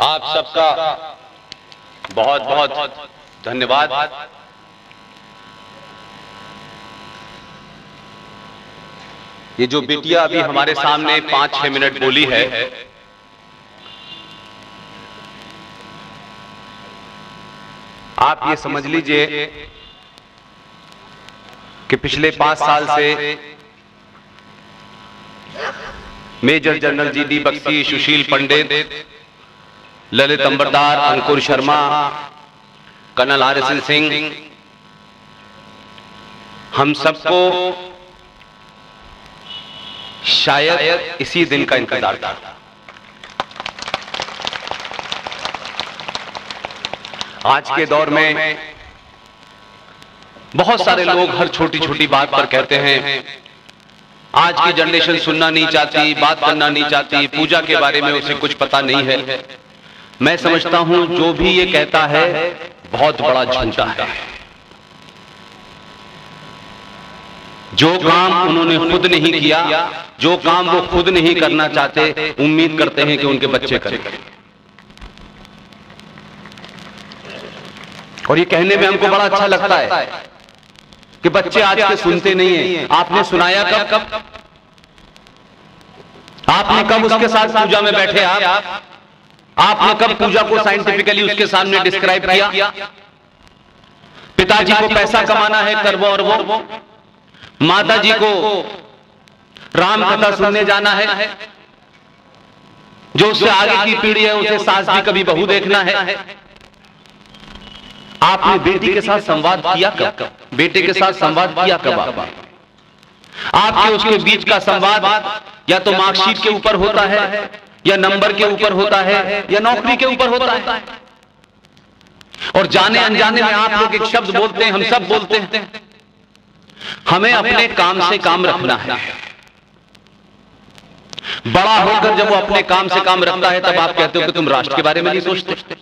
आप सबका बहुत बहुत धन्यवाद। ये जो बिटिया अभी हमारे सामने 5-6 मिनट बोली है, आप ये समझ लीजिए कि पिछले 5 साल से मेजर जनरल जी.डी. बख्शी, सुशील पंडित, ललित अंबरदार, अंकुर शर्मा, कर्नल आर.एस.एन. सिंह, हम सबको शायद इसी दिन का इंतजार था। आज के दौर में बहुत सारे लोग हर छोटी छोटी बात पर कहते हैं आज की जनरेशन सुनना नहीं चाहती, बात करना नहीं चाहती, पूजा के बारे में उसे कुछ पता नहीं है। मैं समझता हूं जो भी ये कहता है बहुत बड़ा झूठा है। जो काम उन्होंने खुद नहीं किया, जो काम वो खुद नहीं करना चाहते, उम्मीद करते हैं कि उनके बच्चे करें। और ये कहने में हमको बड़ा अच्छा लगता है कि बच्चे आज के सुनते नहीं हैं। आपने सुनाया कब? आपने कब उसके साथ पूजा में बैठे? आपने कब पूजा को साइंटिफिकली उसके सामने डिस्क्राइब किया? पिताजी को पैसा कमाना है, करवो और वो। माता जी को राम कथा सुनने जाना है, जो उससे आगे की पीढ़ी है उसे सास भी कभी बहू देखना है। आपने बेटी के साथ संवाद किया कब? बेटे के साथ संवाद किया कब? आपके उसके बीच का संवाद या तो मार्कशीट के ऊपर होता है, या नंबर के ऊपर होता है, या नौकरी के ऊपर होता है। और जाने अनजाने में आप लोग एक शब्द बोलते हैं, हम सब बोलते हैं, हमें अपने काम से काम रखना है। बड़ा होकर जब वो अपने काम से काम रखता है तब आप कहते हो कि तुम राष्ट्र के बारे में नहीं सोचते।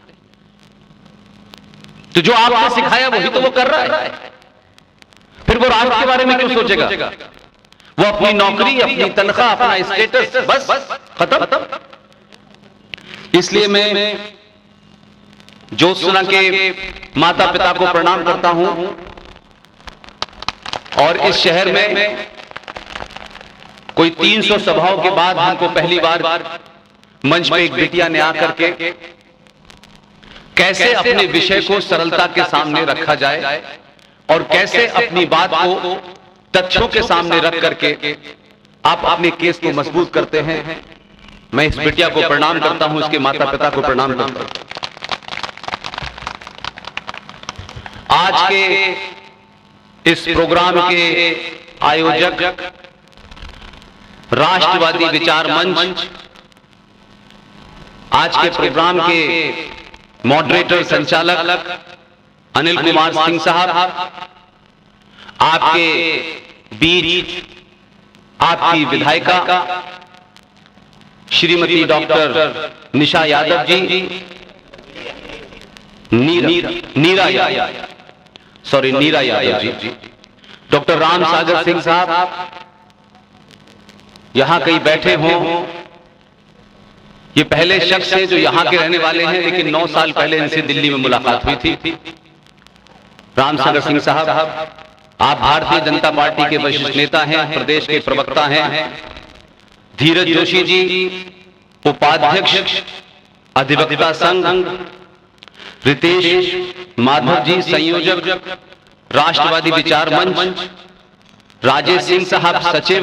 तो जो आपने सिखाया वही तो वो कर रहा है, फिर वो राष्ट्र के बारे में क्यों सोचेगा? वो अपनी नौकरी, अपनी तनख्वाह, अपना स्टेटस, बस खत्म। इसलिए मैं ज्योत्सना के माता पिता को प्रणाम करता हूं। और इस शहर में कोई 300 सभाओं के बाद हमको पहली बार मंच पे एक बिटिया ने आकर के कैसे अपने विषय को सरलता के सामने रखा जाए और कैसे अपनी बात को तथ्यों के सामने रख करके आप अपने केस को मजबूत करते हैं। मैं इस बिटिया को प्रणाम करता हूं, इसके माता पिता को प्रणाम करता हूं। आज के इस प्रोग्राम के आयोजक राष्ट्रवादी विचार मंच, आज के प्रोग्राम के मॉडरेटर संचालक अनिल कुमार सिंह साहब, आपके बीच आपकी विधायिका श्रीमती डॉक्टर निशा यादव जी, नीरा यादव जी, डॉक्टर राम सागर सिंह साहब, यहां कहीं बैठे हों। ये पहले शख्स हैं जो यहां के रहने वाले हैं, लेकिन 9 साल पहले इनसे दिल्ली में मुलाकात हुई थी। राम सागर सिंह साहब, आप भारतीय जनता पार्टी के वरिष्ठ नेता हैं, प्रदेश के प्रवक्ता हैं। धीरज जोशी जी, उपाध्यक्ष अधिवक्ता संघ। रितेश माधव जी, संयोजक राष्ट्रवादी विचार मंच। राजेश सिंह साहब, सचिव।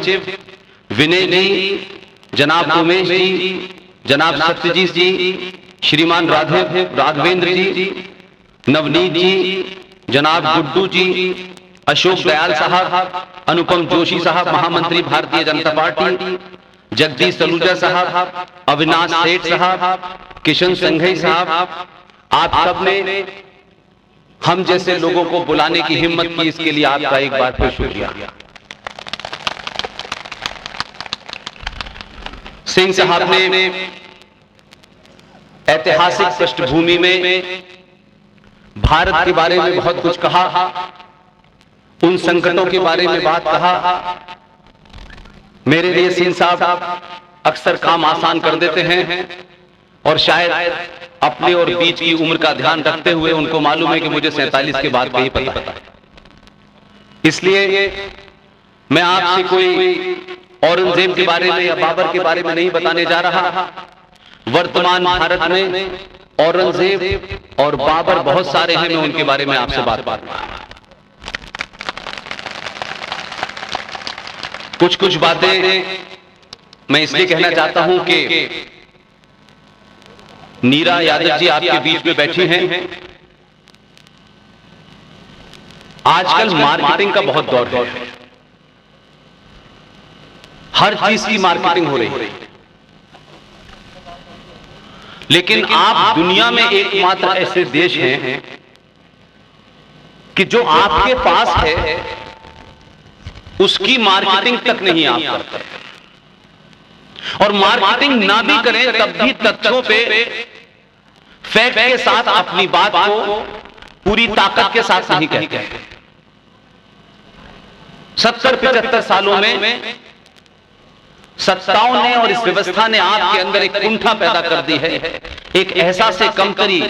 विनय जी, जनाब उमेश जी, जनाब सत्यजीत जी, श्रीमान राघवेंद्र जी, नवनीत जी, जनाब गुड्डू जी, अशोक दयाल साहब, अनुपम जोशी साहब, महामंत्री भारतीय जनता पार्टी, जगदीश सलूजा साहब, अविनाश सेठ साहब, किशन संघई साहब, आप सब ने हम जैसे लोगों को बुलाने की हिम्मत की, इसके लिए आपका एक बार फिर शुक्रिया। सिंह साहब ने ऐतिहासिक पृष्ठभूमि में भारत के बारे में बहुत कुछ कहा, उन संकटों के बारे में बात कहा। मेरे लिए सिंह साहब अक्सर काम आसान कर देते हैं और शायद अपने और बीच की उम्र का ध्यान रखते हुए उनको मालूम है कि मुझे 47 के बाद का ही पता है। इसलिए मैं आपसे कोई औरंगजेब के बारे में या बाबर के बारे में नहीं बताने जा रहा। वर्तमान भारत में औरंगजेब और बाबर बहुत सारे हैं, मैं उनके बारे में आपसे बात करूंगा। कुछ बातें मैं इसलिए कहना चाहता हूं कि नीरा यादव जी आपके बीच में बैठी हैं। आजकल मार्केटिंग का बहुत दौर है, हर चीज की मार्केटिंग हो रही है, लेकिन आप दुनिया में एकमात्र ऐसे देश हैं कि जो आपके पास है उसकी मार्केटिंग तक नहीं आप करते, और मार्केटिंग ना भी करें तब भी तथ्यों पे फैक्ट के साथ अपनी बात को पूरी ताकत के साथ नहीं कहते। 70-75 सालों में सत्ताओं ने और इस व्यवस्था ने आपके अंदर एक कुंठा पैदा कर दी है, एक एहसास कमतरी,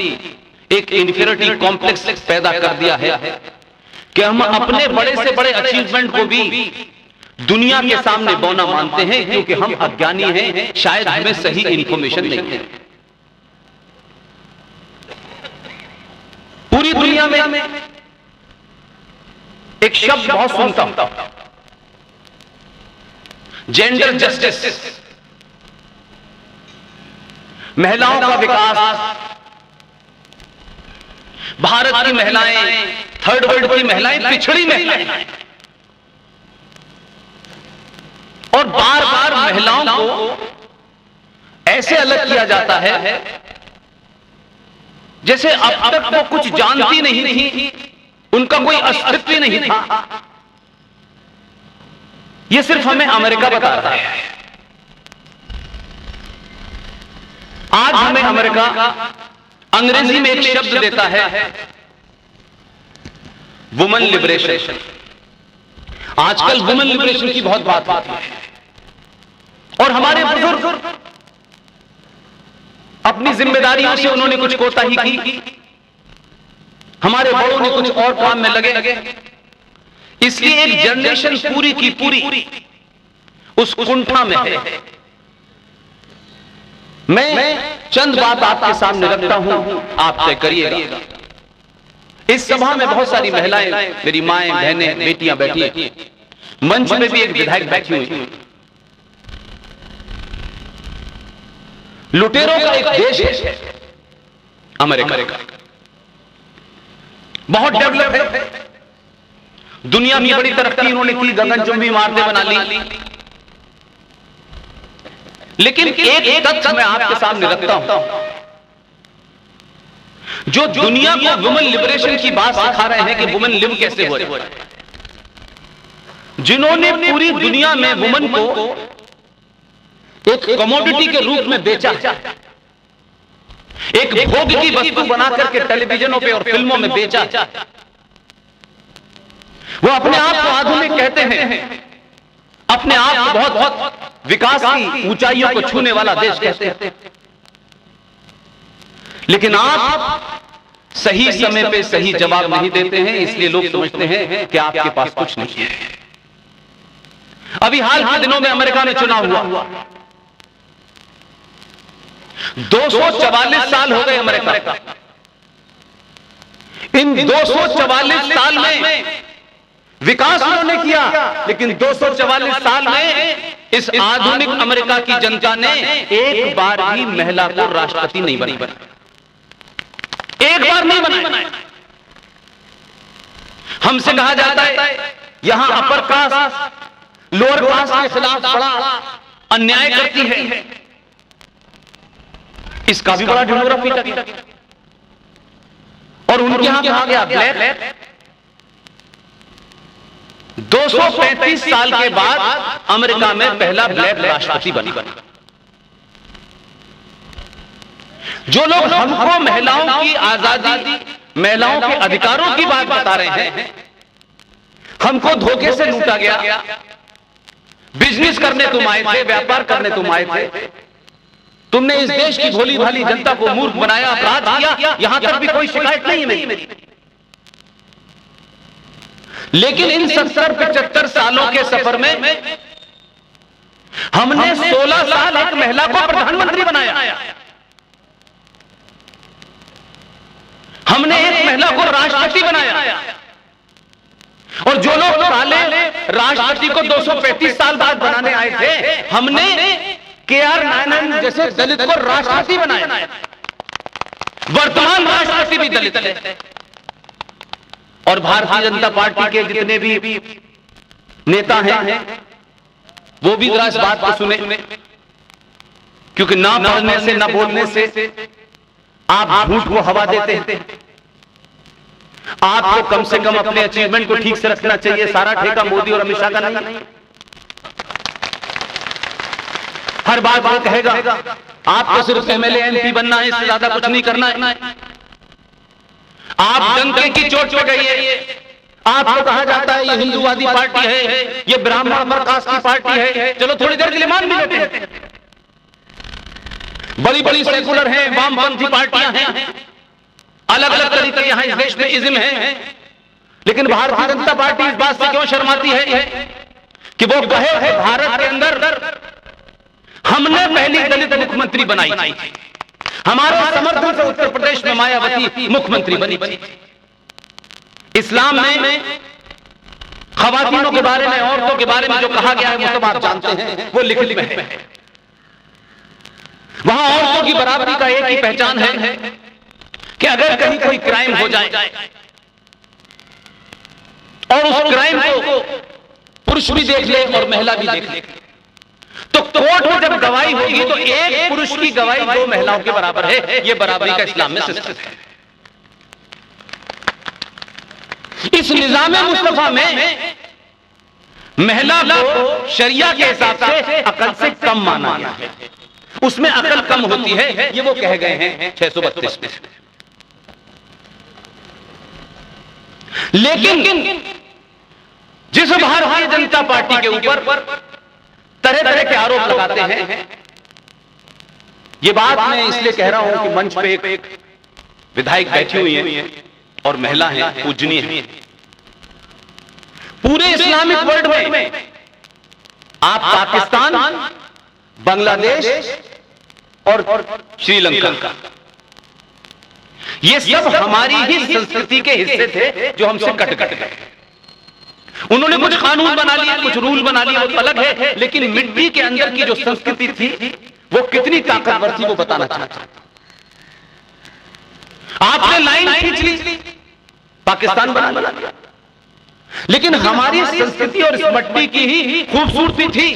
एक इंफीरियरिटी कॉम्प्लेक्स पैदा कर दिया है कि हम अपने बड़े से बड़े अचीवमेंट को भी दुनिया के सामने बौना मानते हैं, क्योंकि हम अज्ञानी हैं, शायद हमें सही इंफॉर्मेशन नहीं है। पूरी दुनिया में एक शब्द बहुत सुनता हूं, जेंडर जस्टिस, महिलाओं का विकास। भारत की महिलाएं, थर्ड वर्ल्ड की महिलाएं, पिछड़ी महिलाएं, और बार बार महिलाओं को ऐसे अलग किया जाता है जैसे अब तक वो कुछ जानती नहीं थी, उनका कोई अस्तित्व नहीं था। ये सिर्फ हमें अमेरिका बता रहा है। आज हमें अमेरिका अंग्रेजी में एक शब्द देता है, वुमेन लिबरेशन। आजकल वुमेन लिबरेशन की बहुत बात होती है, और हमारे बुजुर्ग अपनी जिम्मेदारियों से उन्होंने कुछ कोताही की, हमारे बड़ों ने कुछ और काम में लगे, इसलिए एक जनरेशन पूरी की पूरी उस कुंठा में है। मैं चंद बात आपके सामने रखता हूं, आप तय करिएगा। इस सभा में बहुत सारी महिलाएं, मेरी माएं, बहनें, बेटियां बैठी हैं, मंच में भी एक विधायक बैठी हुई। लुटेरों का एक देश है अमेरिका, बहुत डेवलप है, दुनिया की बड़ी तरक्की इन्होंने की, गगनचुंबी इमारतें बना ली। लेकिन एक तथ्य मैं आपके सामने रखता हूं, जो दुनिया को वुमेन लिबरेशन की बात सिखा रहे हैं कि वुमेन लिव कैसे हो रहे हैं, जिन्होंने पूरी दुनिया में वुमेन को एक कमोडिटी के रूप में बेचा, एक भोग की वस्तु बना करके टेलीविजनों पे और फिल्मों में बेचा। वो अपने आप को आधुनिक कहते हैं, अपने आप को बहुत बहुत विकास की ऊंचाइयों को छूने वाला देश कहते हैं, लेकिन आप सही समय पे सही जवाब नहीं देते हैं, इसलिए लोग समझते हैं कि आपके पास कुछ नहीं है। अभी हाल के दिनों में अमेरिका में चुनाव हुआ, 244 साल हो गए अमेरिका। इन 244 साल में विकास उन्होंने किया, लेकिन 244 साल में इस आधुनिक अमेरिका की जनता ने एक बार भी महिला को राष्ट्रपति नहीं बनाया, एक बार नहीं बनाया। हमसे कहा जाता है यहां अपर कास्ट लोअर कास्ट के खिलाफ बड़ा अन्याय करती है, इसका भी बड़ा ढिंढोरा पीटा, और उनके यहां कहा गया ब्लैक। 235 साल के बाद अमेरिका में पहला ब्लैक राष्ट्रपति बना। जो लोग हमको महिलाओं की आजादी, महिलाओं के अधिकारों की बात बता रहे हैं, हमको धोखे से लूटा गया, बिजनेस करने तुम आए थे, व्यापार करने तुम आए थे, तुमने इस देश की भोली भाली जनता को मूर्ख बनाया, अपराध किया, यहां तक भी कोई शिकायत नहीं है मेरी। लेकिन इन 70-75 सालों के सफर में हमने 16 साल एक महिला को प्रधानमंत्री बनाया, हमने एक महिला को राष्ट्रपति बनाया, और जो लोग पहले राष्ट्रपति को 235 साल बाद बनाने आए थे, हमने KR नारायणन जैसे दलित को राष्ट्रपति बनाया। वर्तमान राष्ट्रपति भी दलित है। और भारतीय जनता पार्टी के जितने भी नेता हैं वो भी जरा इस बात को सुने, क्योंकि ना पढ़ने से ना बोलने से आप झूठ को हवा देते हैं। आपको कम से कम अपने अचीवमेंट को ठीक से रखना चाहिए। सारा ठेका मोदी और अमित शाह का नहीं। हर बात वो कहेगा आपको सिर्फ MLA MP बनना है, इससे ज्यादा कुछ नहीं करना है। आप डंके की चोट पे गई है। आपको कहा जाता है ये हिंदूवादी पार्टी है, ये ब्राह्मण प्रकाश की पार्टी है। चलो थोड़ी देर के लिए मान भी लेते हैं, बड़ी बड़ी सेकुलर हैं, वामपंथी पार्टियां हैं, अलग अलग तरीके यहां इस देश में इज्म है। लेकिन भारतीय जनता पार्टी इस बात से क्यों शर्माती है कि वो कहे है भारत के अंदर हमने पहली दलित मुख्यमंत्री बनाई थी, हमारे समर्थन से उत्तर प्रदेश में मायावती मुख्यमंत्री बनी। इस्लाम में खवातीनों के बारे में, औरतों के बारे में जो कहा गया है वो सब आप जानते हैं, वो लिखित में है। वहां औरतों की बराबरी का एक ही पहचान है कि अगर कहीं कोई क्राइम हो जाए और उस क्राइम को पुरुष भी देख ले और महिला भी देख ले, तो कोर्ट में जब गवाही होगी तो एक पुरुष की गवाही 2 महिलाओं के बराबर है। यह बराबरी का इस्लाम में सिस्टम है। इस निजाम मुस्तफा में महिला को शरिया के हिसाब से अकल से कम माना गया है, उसमें अकल कम होती है, ये वो कह गए हैं 632 में। लेकिन जिस भारतीय जनता पार्टी के ऊपर तरह तरह के आरोप लगाते हैं, ये बात मैं इसलिए कह रहा हूं कि मंच पे एक विधायक बैठी हुई है और महिला है, पूजनीय है। पूरे इस्लामिक वर्ल्ड में आप पाकिस्तान, बांग्लादेश और श्रीलंका, ये सब हमारी ही संस्कृति के हिस्से थे जो हमसे कट गए। उन्होंने कुछ कानून बना लिए, कुछ रूल बना लिए, वो अलग है, लेकिन मिट्टी के अंदर की जो संस्कृति थी वो कितनी ताकतवर थी वो बताना चाहता। आपने लाइन खींच ली, पाकिस्तान बना दिया, लेकिन हमारी संस्कृति और इस मट्टी की ही खूबसूरती थी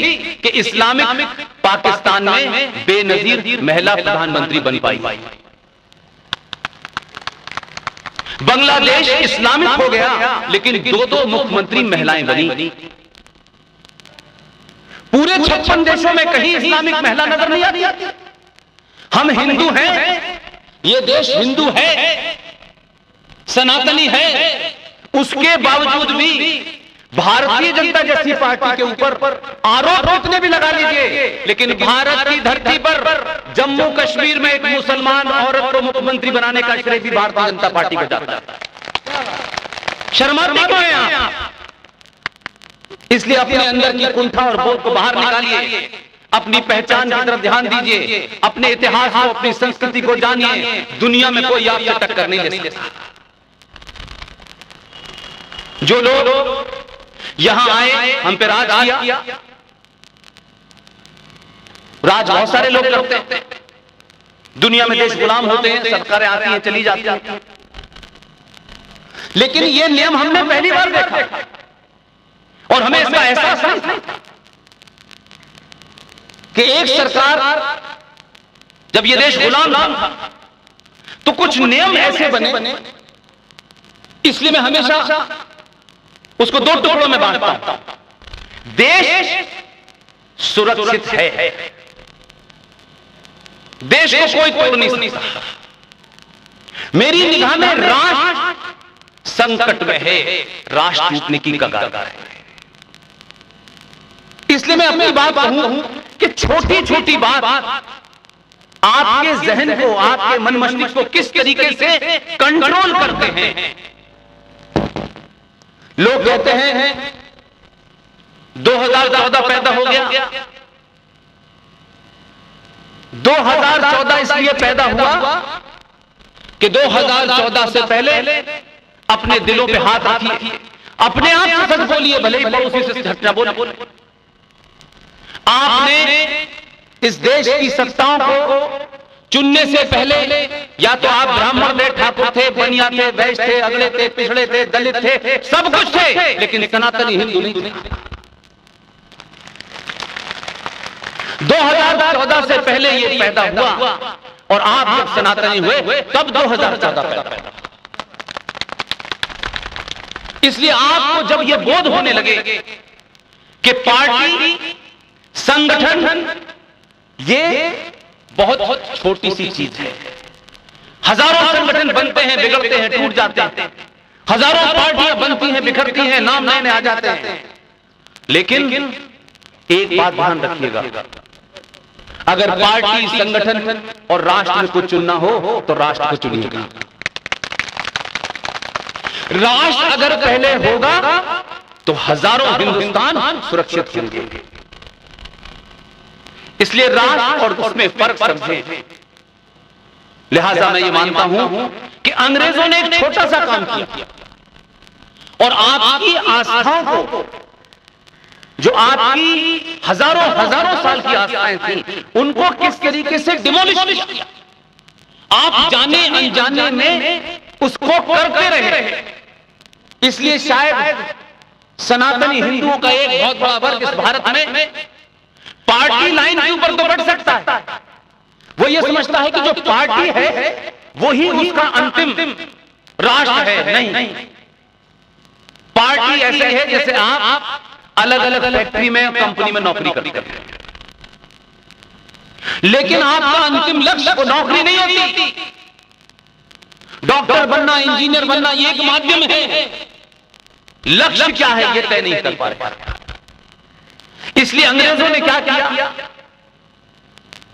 कि इस्लामिक पाकिस्तान में बेनजीर महिला प्रधानमंत्री बन पाई। बांग्लादेश इस्लामिक हो गया, लेकिन 2 मुख्यमंत्री महिलाएं बनी। पूरे 56 देशों में कहीं इस्लामिक महिला नजर नहीं आती। हम हिंदू हैं, ये देश हिंदू है, सनातनी है, उसके बावजूद भी भारतीय जनता जैसी पार्टी के ऊपर आरोप कितने भी लगा लीजिए, लेकिन भारत की धरती पर जम्मू कश्मीर में एक मुसलमान औरत को मुख्यमंत्री बनाने का श्रेय भी भारतीय जनता पार्टी को जाता है। शर्माते क्यों हैं आप? इसलिए अपने अंदर की कुंठा और बोध को बाहर निकालिए, अपनी पहचान की तरफ ध्यान दीजिए, अपने इतिहास को, अपनी संस्कृति को जानिए। दुनिया में कोई आपसे टक्कर नहीं ले सकता। जो लोग यहां आए, हम पे राज किया, राज बहुत सारे लोग करते हैं, दुनिया में देश गुलाम होते हैं, सरकारें आती हैं चली जाती हैं, लेकिन ये नियम हमने पहली बार देखा और हमें इसका एहसास नहीं था कि एक सरकार, जब ये देश गुलाम था तो कुछ नियम ऐसे बने, इसलिए मैं हमेशा उसको 2 टुकड़ों में बांटता हूं। देश सुरक्षित है, देश को कोई तोड़ नहीं सकता। मेरी निगाह में राष्ट्र संकट में है, राष्ट्र टूटने की कगार है। इसलिए मैं अपनी बात कहूं कि छोटी छोटी बात आपके जहन को, आपके मन मस्तिष्क को किस तरीके से कंट्रोल करते हैं। लोग कहते हैं 2014 पैदा हो गया, 2014 इसलिए पैदा हुआ कि 2014 से पहले अपने दिलों पे हाथ रखिए, अपने आप से सच बोलिए, भले ही पड़ोसी से झट ना बोले। आपने इस देश की सत्ताओं को चुनने से पहले या तो आप ब्राह्मण थे, ठाकुर थे, बनिया थे, वैश्य थे, अगले थे, पिछड़े थे, दलित थे, सब कुछ थे, लेकिन सनातनी हिंदू नहीं थे। 2014 से पहले ये पैदा हुआ और आप जब सनातनी हुए तब 2014 पैदा। इसलिए आपको जब ये बोध होने लगे कि पार्टी, संगठन ये बहुत छोटी सी चीज है, हजारों संगठन बनते हैं, बिगड़ते हैं, टूट जाते हैं, हजारों पार्टियां बनती हैं, बिखरती हैं, नाम नए नए आ जाते हैं, लेकिन एक बात ध्यान रखिएगा, अगर पार्टी, संगठन और राष्ट्र में कुछ चुनना हो तो राष्ट्र को चुनिएगा। राष्ट्र अगर पहले होगा तो हजारों हिंदुस्तान सुरक्षित होंगे। इसलिए राष्ट्र और उसमें फर्क समझें। लिहाजा मैं ये मानता हूं कि अंग्रेजों ने एक छोटा सा काम किया और आपकी आस्थाओं को, जो आपकी हजारों साल की आस्थाएं थी, उनको किस तरीके से डिमोलिश किया। आप जाने अनजाने में उसको करते रहे। इसलिए शायद सनातनी हिंदुओं का एक बहुत बड़ा वर्ग इस भारत में पार्टी लाइन के ऊपर तो बढ़ सकता है। वो ये समझता है कि जो पार्टी है वही उसका अंतिम राष्ट्र है। नहीं, पार्टी ऐसे है जैसे आप अलग अलग फैक्ट्री में, कंपनी में नौकरी करते हैं, लेकिन आपका अंतिम लक्ष्य वो नौकरी नहीं होती। डॉक्टर बनना, इंजीनियर बनना ये एक माध्यम है, लक्ष्य क्या है ये तय नहीं कर पा रहे। इसलिए अंग्रेजों ने क्या किया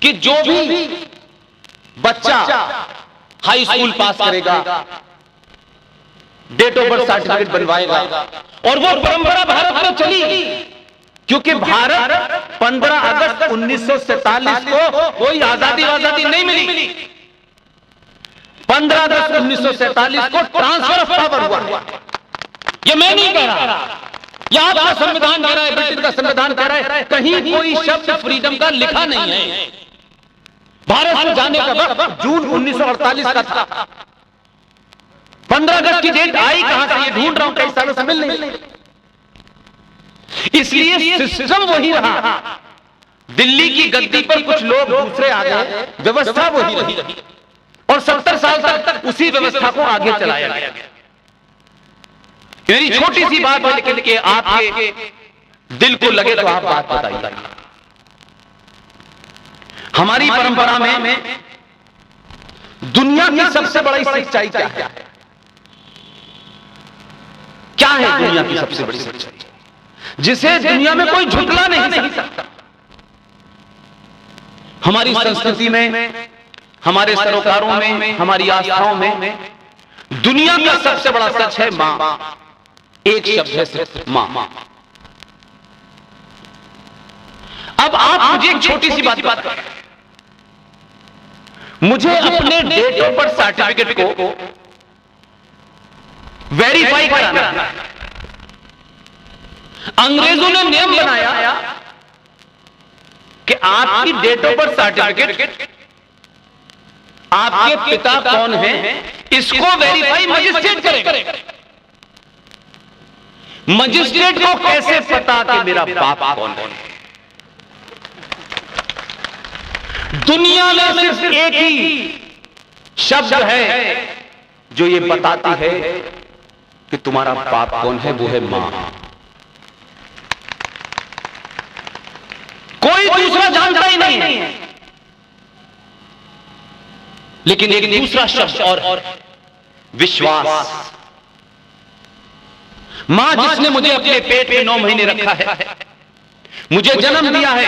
कि जो भी बच्चा हाई स्कूल पास करेगा, डेट ऑफ बर्थ सर्टिफिकेट बनवाएगा, और वो परंपरा भारत में चली, क्योंकि भारत 15 अगस्त 1947 को कोई आजादी नहीं मिली। 15 अगस्त 1947 को ट्रांसफर ऑफ पावर हुआ। ये मैं नहीं कह रहा, यह आपका संविधान कह रहा है, ब्रिटेन का संविधान कह रहा है, कहीं कोई शब्द फ्रीडम का लिखा नहीं है। भारत से जाने का वक्त जून 1948 का था। 15 अगस्त की डेट आई कहां से, ये ढूंढ रहा हूं, कई सालों से मिल नहीं। इसलिए सिस्टम वही रहा, दिल्ली की गद्दी पर कुछ लोग दूसरे आ गए, व्यवस्था वही रही, और 70 साल तक उसी व्यवस्था को आगे चलाया गया। मेरी छोटी सी बात है, लेकिन कि आपके दिल को लगे तो आप बात बताइए। हमारी परंपरा में दुनिया की सबसे बड़ी सच्चाई क्या है? क्या है दुनिया की सबसे बड़ी सच्चाई जिसे दुनिया में कोई झुटला नहीं सकता? हमारी संस्कृति में, हमारे सरोकारों में, हमारी आस्थाओं में दुनिया का सबसे बड़ा सच है मां। एक शब्द है सिर्फ मां। अब आप मुझे एक छोटी सी बात करें, मुझे अपने डेट ऑफ बर्थ सर्टिफिकेट को वेरीफाई कराना है। अंग्रेजों ने नियम बनाया कि आपकी डेट ऑफ बर्थ सर्टिफिकेट, आपके पिता कौन है, इसको वेरीफाई मजिस्ट्रेट करेगा। मजिस्ट्रेट को कैसे पता कि मेरा बाप कौन है? दुनिया में सिर्फ एक ही शब्द है जो ये बताती है कि तुम्हारा बाप कौन है, वो है मां। कोई दूसरा जानता ही नहीं है। लेकिन एक दूसरा शब्द और विश्वास। मां जिसने मुझे अपने पेट में 9 महीने रखा है, मुझे जन्म दिया है,